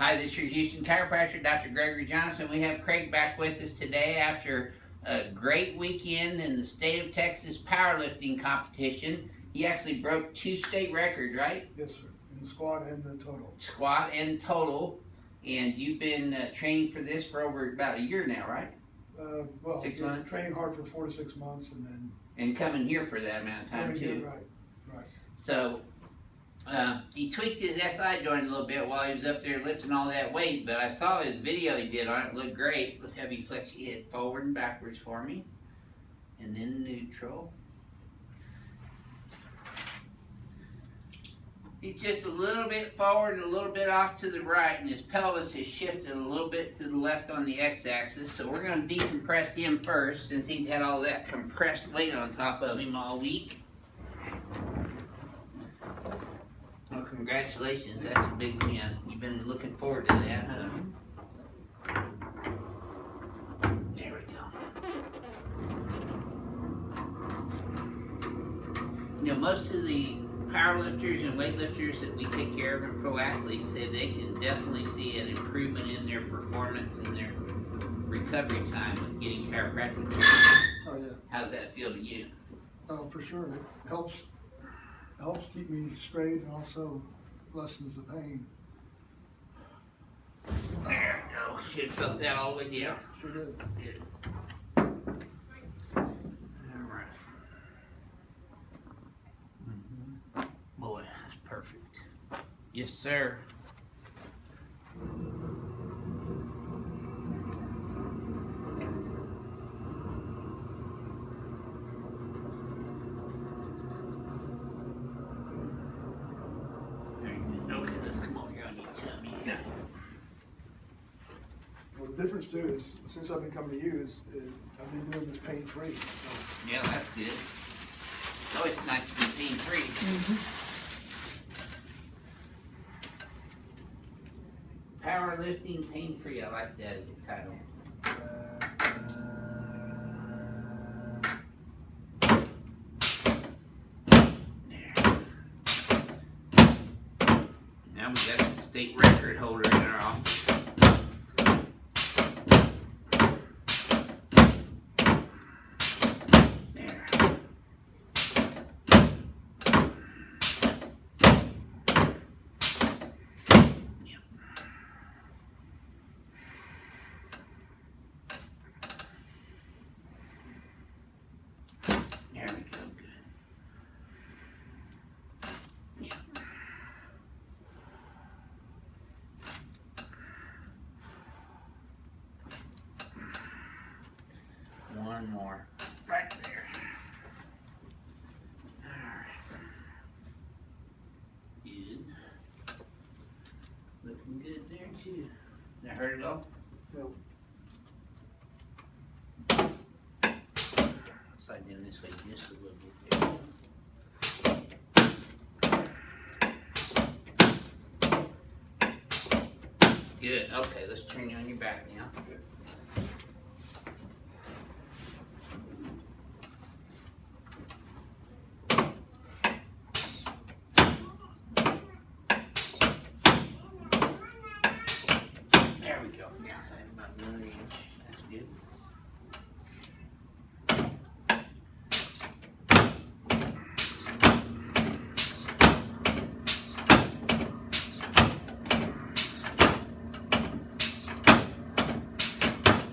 Hi, this is your Houston chiropractor, Dr. Gregory Johnson. We have Craig back with us today after a great weekend in the state of Texas powerlifting competition. He actually broke 2 state records, right? Yes, sir. In the squat and the total. Squat and total. And you've been training for this for over about a year now, right? Well, 6 months? Training hard for 4 to 6 months, and then and coming here for that amount of time too. Here, right. So he tweaked his SI joint a little bit while he was up there lifting all that weight, but I saw his video he did on it. It looked great. Let's have you flex your head forward and backwards for me, and then neutral. He's just a little bit forward and a little bit off to the right, and his pelvis has shifted a little bit to the left on the x-axis. So we're going to decompress him first, since he's had all that compressed weight on top of him all week. Well, congratulations, that's a big win. You've been looking forward to that, huh? There we go. You know, most of the powerlifters and weightlifters that we take care of and pro athletes say they can definitely see an improvement in their performance and their recovery time with getting chiropractic care. Oh yeah. How's that feel to you? Oh, for sure. It helps keep me straight and also lessens the pain. There you go. Should have felt that all the way down. Sure did. Good. Boy, that's perfect. Yes, sir. Okay, let's come over here on your tummy. Well, the difference too is, since I've been coming to you, is I've been doing this pain-free. So. Yeah, that's good. It's always nice to be pain-free. Powerlifting pain-free, I like that as a title. There. Now we got the state record holder in our office. One more right there. Alright. Good. Looking good there too. That hurt at all? No. Slide in this way just a little bit there. Good. Okay, let's turn you on your back now. Good. There we go. Outside about 1 inch. That's good.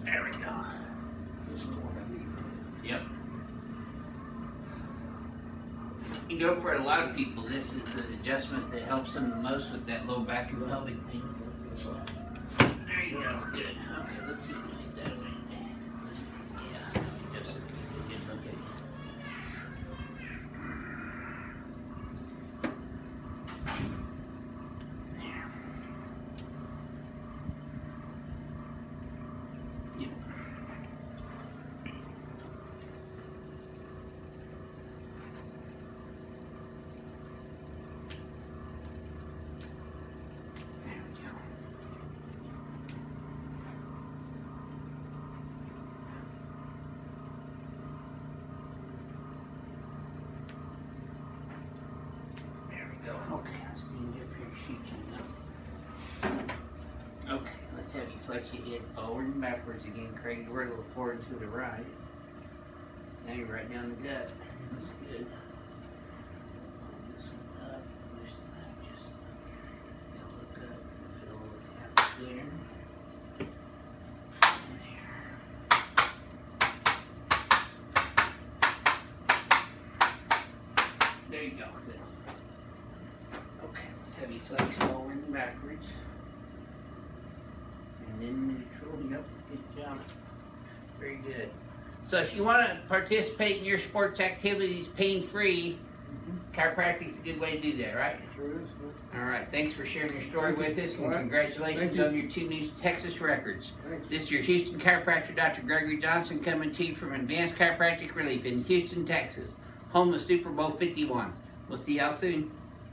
There we go. This is what I need. Yep. You know, for a lot of people, this is the adjustment that helps them the most with that low back and pelvic pain. Yes, sir. There you go. Good. Okay, let's see if he's that way. Yeah, just good. Okay. There. Yep. There we go. There we go. Okay, I'll stand up here, shoot you now. Let's have you flex your head forward and backwards again, Craig. We're a little forward to the right. Now you're right down the gut. That's good. Pull this one up, push that just now look up, feel a little tap there. There you go. Good. Okay, let's have you flex forward and backwards. And then neutral. Yep, good job. Very good. So if you want to participate in your sports activities pain-free, chiropractic's a good way to do that, right? Sure is. All right. Thanks for sharing your story Thank you. with us, and All right. congratulations Thank you. on your 2 new Texas records. Thanks. This is your Houston chiropractor, Dr. Gregory Johnson, coming to you from Advanced Chiropractic Relief in Houston, Texas, home of Super Bowl 51. We'll see y'all soon.